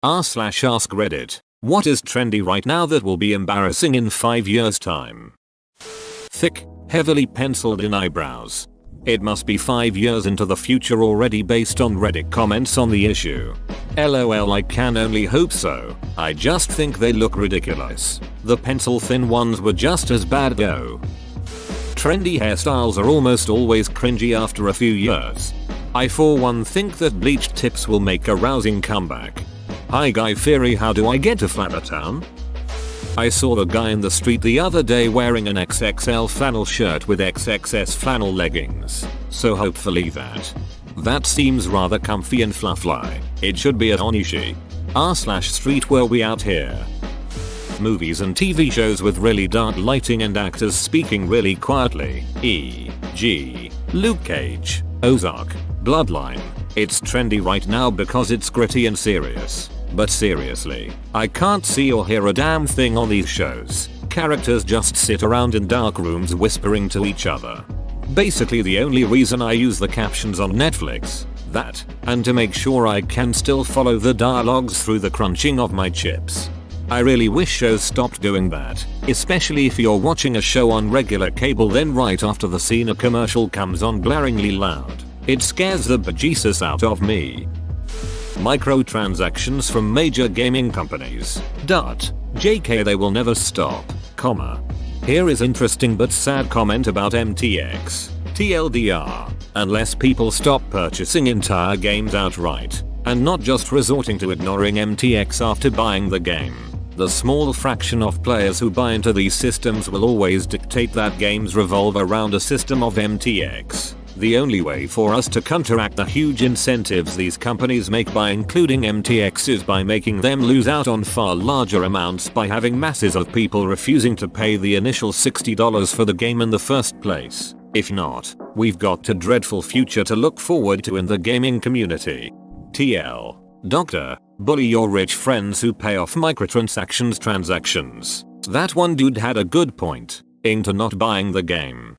r/ask Reddit. What is trendy right now that will be embarrassing in 5 years time? Thick, heavily penciled in eyebrows. It must be 5 years into the future already based on Reddit comments on the issue. LOL, I can only hope so. I just think they look ridiculous. The pencil thin ones were just as bad though. Trendy hairstyles are almost always cringy after a few years. I for one think that bleached tips will make a rousing comeback. Hi Guy Fieri, how do I get to Flabbertown? I saw the guy in the street the other day wearing an XXL flannel shirt with XXS flannel leggings, so hopefully that seems rather comfy and fluffy. It should be at Onishi. r/street were we out here. Movies and TV shows with really dark lighting and actors speaking really quietly, e.g. Luke Cage, Ozark, Bloodline. It's trendy right now because it's gritty and serious. But seriously, I can't see or hear a damn thing on these shows. Characters just sit around in dark rooms whispering to each other. Basically the only reason I use the captions on Netflix, and to make sure I can still follow the dialogues through the crunching of my chips. I really wish shows stopped doing that, especially if you're watching a show on regular cable then right after the scene a commercial comes on blaringly loud. It scares the bejesus out of me. Microtransactions from major gaming companies. JK, they will never stop, comma. Here is interesting but sad comment about MTX. TLDR. Unless people stop purchasing entire games outright, and not just resorting to ignoring MTX after buying the game, the small fraction of players who buy into these systems will always dictate that games revolve around a system of MTX. The only way for us to counteract the huge incentives these companies make by including MTX is by making them lose out on far larger amounts by having masses of people refusing to pay the initial $60 for the game in the first place. If not, we've got a dreadful future to look forward to in the gaming community. TL. Doctor, bully your rich friends who pay off transactions. That one dude had a good point, into not buying the game.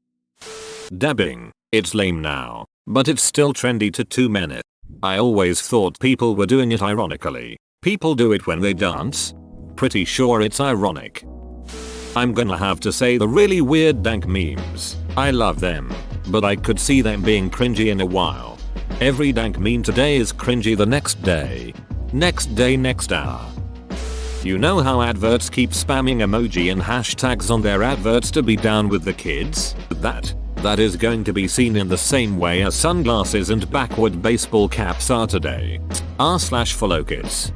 Dabbing. It's lame now, but it's still trendy to too many. I always thought people were doing it ironically. People do it when they dance? Pretty sure it's ironic. I'm gonna have to say the really weird dank memes. I love them, but I could see them being cringy in a while. Every dank meme today is cringy the next day. Next hour. You know how adverts keep spamming emoji and hashtags on their adverts to be down with the kids? That is going to be seen in the same way as sunglasses and backward baseball caps are today. r/follow kids.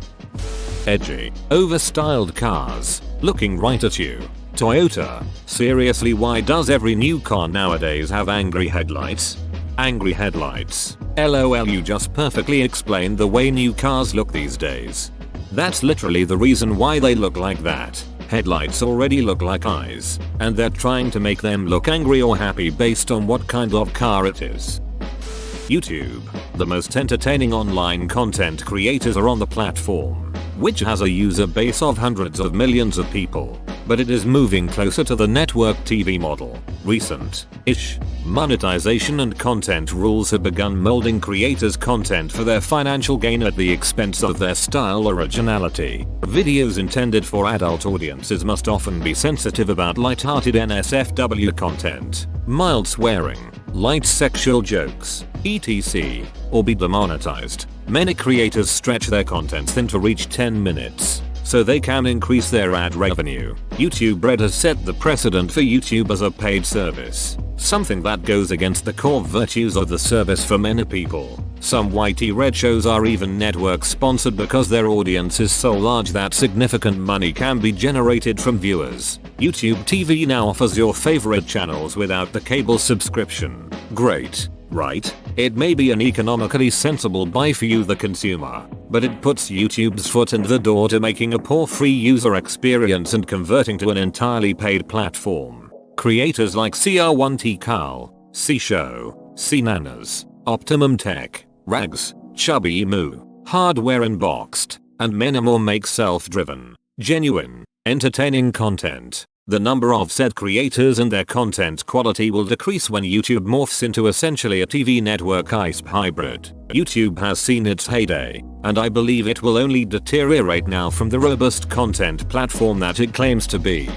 Edgy, overstyled cars, looking right at you. Toyota. Seriously, why does every new car nowadays have angry headlights? Angry headlights. LOL, you just perfectly explained the way new cars look these days. That's literally the reason why they look like that. Headlights already look like eyes, and they're trying to make them look angry or happy based on what kind of car it is. YouTube. The most entertaining online content creators are on the platform, which has a user base of hundreds of millions of people, but it is moving closer to the network TV model. Recent-ish monetization and content rules have begun molding creators' content for their financial gain at the expense of their style originality. Videos intended for adult audiences must often be sensitive about light-hearted NSFW content, mild swearing, light sexual jokes, etc., or be demonetized. Many creators stretch their content thin to reach 10 minutes, so they can increase their ad revenue. YouTube Red has set the precedent for YouTube as a paid service, something that goes against the core virtues of the service for many people. Some YT Red shows are even network sponsored because their audience is so large that significant money can be generated from viewers. YouTube TV now offers your favorite channels without the cable subscription. Great, right? It may be an economically sensible buy for you the consumer, but it puts YouTube's foot in the door to making a poor free user experience and converting to an entirely paid platform. Creators like CR1T Carl, C-Show, C-Nanas, Optimum Tech, Rags, Chubby Moo, Hardware Unboxed, and many more make self-driven, genuine, entertaining content. The number of said creators and their content quality will decrease when YouTube morphs into essentially a TV network ISP hybrid. YouTube has seen its heyday, and I believe it will only deteriorate now from the robust content platform that it claims to be.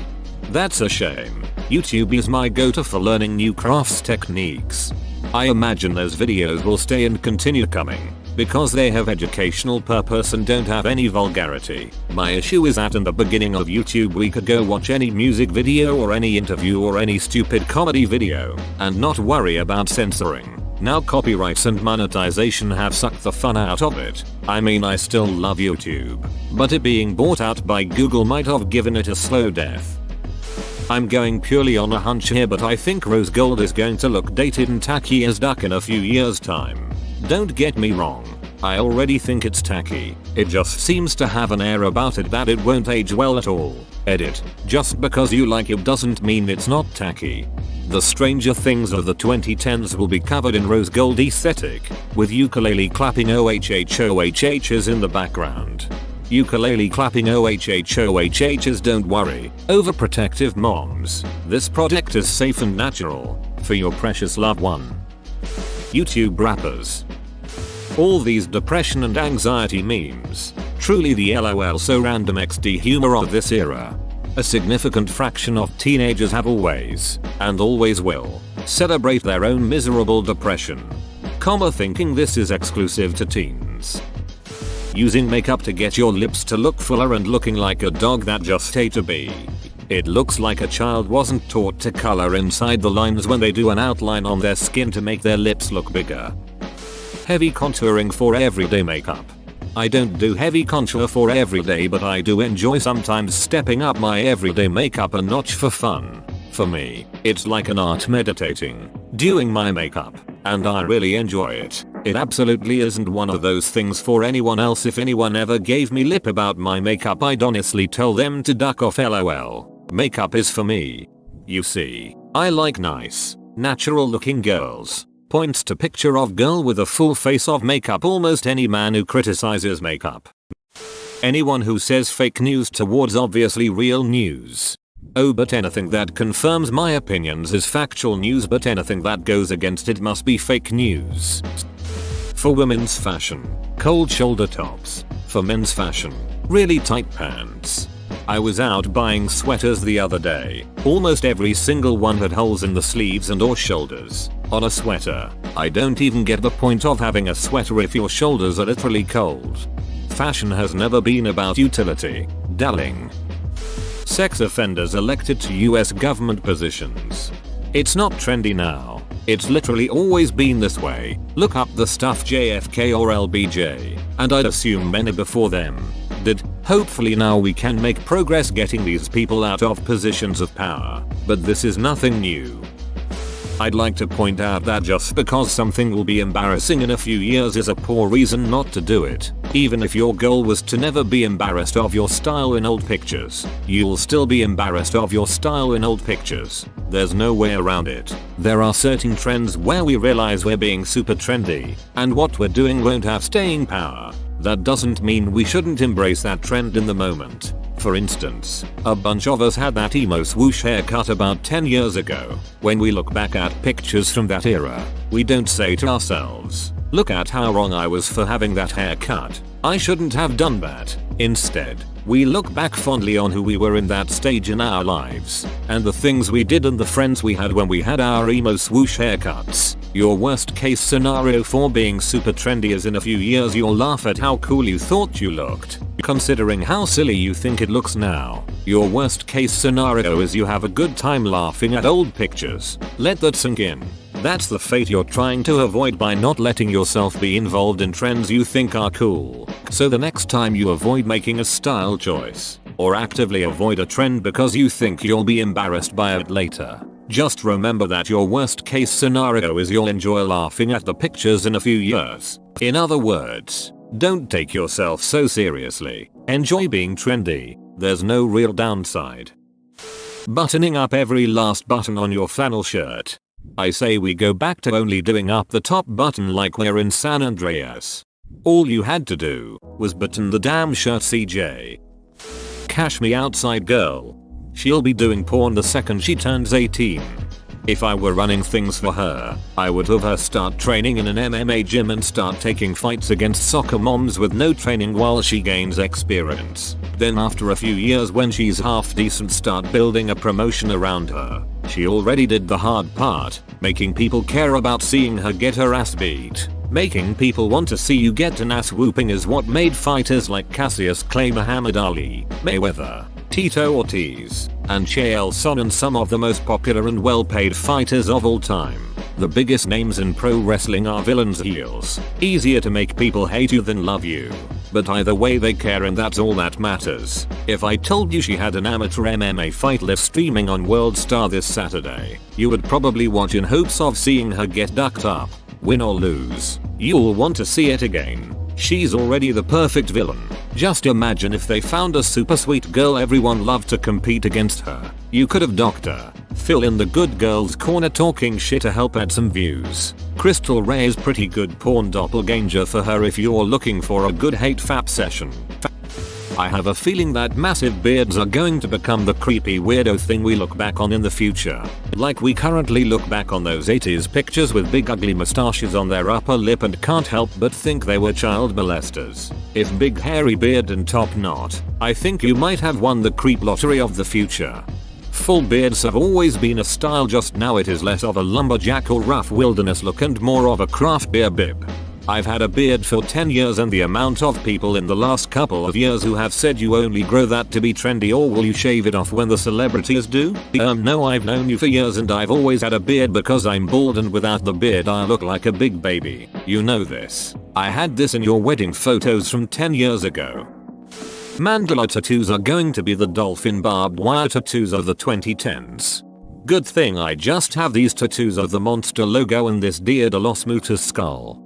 That's a shame. YouTube is my go-to for learning new crafts techniques. I imagine those videos will stay and continue coming, because they have educational purpose and don't have any vulgarity. My issue is that in the beginning of YouTube we could go watch any music video or any interview or any stupid comedy video, and not worry about censoring. Now copyrights and monetization have sucked the fun out of it. I mean, I still love YouTube, but it being bought out by Google might have given it a slow death. I'm going purely on a hunch here, but I think rose gold is going to look dated and tacky as duck in a few years' time. Don't get me wrong, I already think it's tacky. It just seems to have an air about it that it won't age well at all. Edit. Just because you like it doesn't mean it's not tacky. The Stranger Things of the 2010s will be covered in rose gold aesthetic, with ukulele clapping OHHOHHs in the background. Ukulele clapping OHHOHHs, don't worry, overprotective moms. This product is safe and natural for your precious loved one. YouTube rappers. All these depression and anxiety memes. Truly the LOL so random XD humor of this era. A significant fraction of teenagers have always, and always will, celebrate their own miserable depression. Thinking this is exclusive to teens. Using makeup to get your lips to look fuller and looking like a dog that just ate a bee. It looks like a child wasn't taught to color inside the lines when they do an outline on their skin to make their lips look bigger. Heavy contouring for everyday makeup. I don't do heavy contour for everyday, but I do enjoy sometimes stepping up my everyday makeup a notch for fun. For me, it's like an art meditating, doing my makeup, and I really enjoy it. It absolutely isn't one of those things for anyone else. If anyone ever gave me lip about my makeup, I'd honestly tell them to duck off. LOL. Makeup is for me. You see, I like nice, natural looking girls. Points to picture of girl with a full face of makeup. Almost any man who criticizes makeup. Anyone who says fake news towards obviously real news. Oh, but anything that confirms my opinions is factual news, but anything that goes against it must be fake news. For women's fashion, cold shoulder tops. For men's fashion, really tight pants. I was out buying sweaters the other day. Almost every single one had holes in the sleeves and or shoulders. On a sweater, I don't even get the point of having a sweater if your shoulders are literally cold. Fashion has never been about utility, darling. Sex offenders elected to US government positions. It's not trendy now. It's literally always been this way. Look up the stuff JFK or LBJ, and I'd assume many before them did. Hopefully now we can make progress getting these people out of positions of power, but this is nothing new. I'd like to point out that just because something will be embarrassing in a few years is a poor reason not to do it. Even if your goal was to never be embarrassed of your style in old pictures, you'll still be embarrassed of your style in old pictures. There's no way around it. There are certain trends where we realize we're being super trendy, and what we're doing won't have staying power. That doesn't mean we shouldn't embrace that trend in the moment. For instance, a bunch of us had that emo swoosh haircut about 10 years ago. When we look back at pictures from that era, we don't say to ourselves, look at how wrong I was for having that haircut. I shouldn't have done that. Instead, we look back fondly on who we were in that stage in our lives, and the things we did and the friends we had when we had our emo swoosh haircuts. Your worst case scenario for being super trendy is in a few years you'll laugh at how cool you thought you looked, considering how silly you think it looks now. Your worst case scenario is you have a good time laughing at old pictures. Let that sink in. That's the fate you're trying to avoid by not letting yourself be involved in trends you think are cool. So the next time you avoid making a style choice, or actively avoid a trend because you think you'll be embarrassed by it later, just remember that your worst case scenario is you'll enjoy laughing at the pictures in a few years. In other words, don't take yourself so seriously. Enjoy being trendy. There's no real downside. Buttoning up every last button on your flannel shirt. I say we go back to only doing up the top button like we're in San Andreas. All you had to do was button the damn shirt, CJ. Cash me outside, girl. She'll be doing porn the second she turns 18. If I were running things for her, I would have her start training in an MMA gym and start taking fights against soccer moms with no training while she gains experience. Then after a few years when she's half decent, start building a promotion around her. She already did the hard part, making people care about seeing her get her ass beat. Making people want to see you get an ass whooping is what made fighters like Cassius Clay, Muhammad Ali, Mayweather, Tito Ortiz, and Chael Sonnen some of the most popular and well-paid fighters of all time. The biggest names in pro wrestling are villains' heels. Easier to make people hate you than love you. But either way they care, and that's all that matters. If I told you she had an amateur MMA fight live streaming on World Star this Saturday, you would probably watch in hopes of seeing her get ducked up. Win or lose, you'll want to see it again. She's already the perfect villain. Just imagine if they found a super sweet girl everyone loved to compete against her. You could have docked her. Fill in the good girl's corner talking shit to help add some views. Crystal Ray is pretty good porn doppelganger for her if you're looking for a good hate fap session. I have a feeling that massive beards are going to become the creepy weirdo thing we look back on in the future. Like we currently look back on those 80s pictures with big ugly mustaches on their upper lip and can't help but think they were child molesters. If big hairy beard and top knot, I think you might have won the creep lottery of the future. Full beards have always been a style, just now it is less of a lumberjack or rough wilderness look and more of a craft beer bib. I've had a beard for 10 years and the amount of people in the last couple of years who have said you only grow that to be trendy, or will you shave it off when the celebrities do? No, I've known you for years and I've always had a beard because I'm bald, and without the beard I look like a big baby. You know this. I had this in your wedding photos from 10 years ago. Mandala tattoos are going to be the dolphin barbed wire tattoos of the 2010s. Good thing I just have these tattoos of the monster logo and this Dia de los Muertos skull.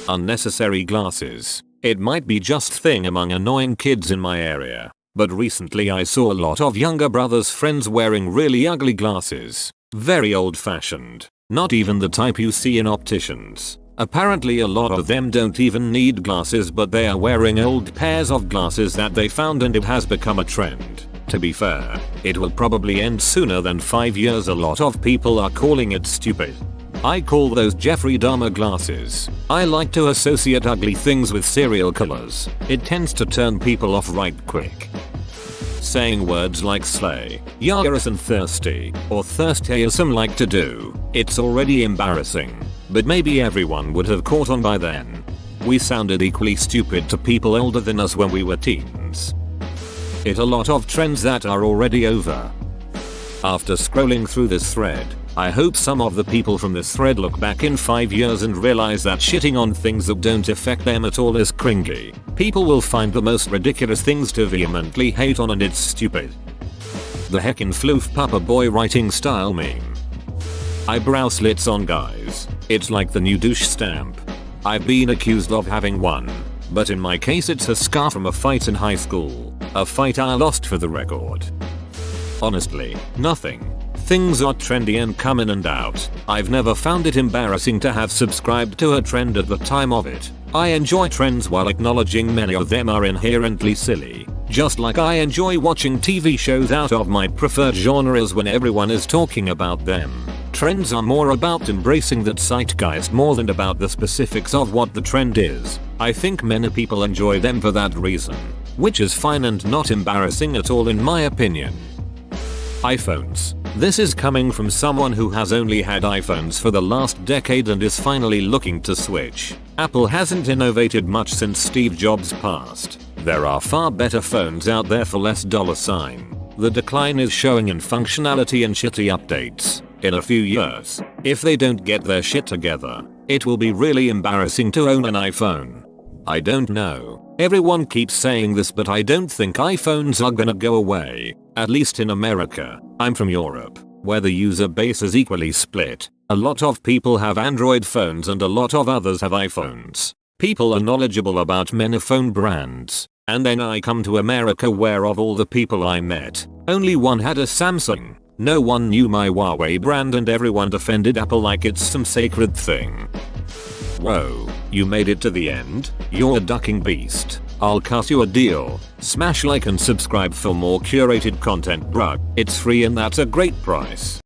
Unnecessary glasses. It might be just thing among annoying kids in my area, but recently I saw a lot of younger brothers' friends wearing really ugly glasses. Very old fashioned. Not even the type you see in opticians. Apparently a lot of them don't even need glasses, but they are wearing old pairs of glasses that they found, and it has become a trend. To be fair, it will probably end sooner than 5 years. A lot of people are calling it stupid. I call those Jeffrey Dahmer glasses. I like to associate ugly things with serial killers. It tends to turn people off right quick. Saying words like slay, yaris and thirsty, or thirsty as some like to do, it's already embarrassing. But maybe everyone would have caught on by then. We sounded equally stupid to people older than us when we were teens. It's a lot of trends that are already over. After scrolling through this thread, I hope some of the people from this thread look back in 5 years and realize that shitting on things that don't affect them at all is cringy. People will find the most ridiculous things to vehemently hate on, and it's stupid. The heckin' floof papa boy writing style meme. Eyebrow slits on guys. It's like the new douche stamp. I've been accused of having one, but in my case it's a scar from a fight in high school. A fight I lost, for the record. Honestly, nothing. Things are trendy and come in and out. I've never found it embarrassing to have subscribed to a trend at the time of it. I enjoy trends while acknowledging many of them are inherently silly. Just like I enjoy watching TV shows out of my preferred genres when everyone is talking about them. Trends are more about embracing that zeitgeist more than about the specifics of what the trend is. I think many people enjoy them for that reason, which is fine and not embarrassing at all in my opinion. iPhones. This is coming from someone who has only had iPhones for the last decade and is finally looking to switch. Apple hasn't innovated much since Steve Jobs passed. There are far better phones out there for less $. The decline is showing in functionality and shitty updates. In a few years, if they don't get their shit together, it will be really embarrassing to own an iPhone. I don't know. Everyone keeps saying this, but I don't think iPhones are gonna go away. At least in America. I'm from Europe, where the user base is equally split. A lot of people have Android phones and a lot of others have iPhones. People are knowledgeable about many phone brands. And then I come to America, where of all the people I met, only one had a Samsung. No one knew my Huawei brand and everyone defended Apple like it's some sacred thing. Whoa, you made it to the end? You're a ducking beast. I'll cut you a deal. Smash like and subscribe for more curated content, bruh. It's free and that's a great price.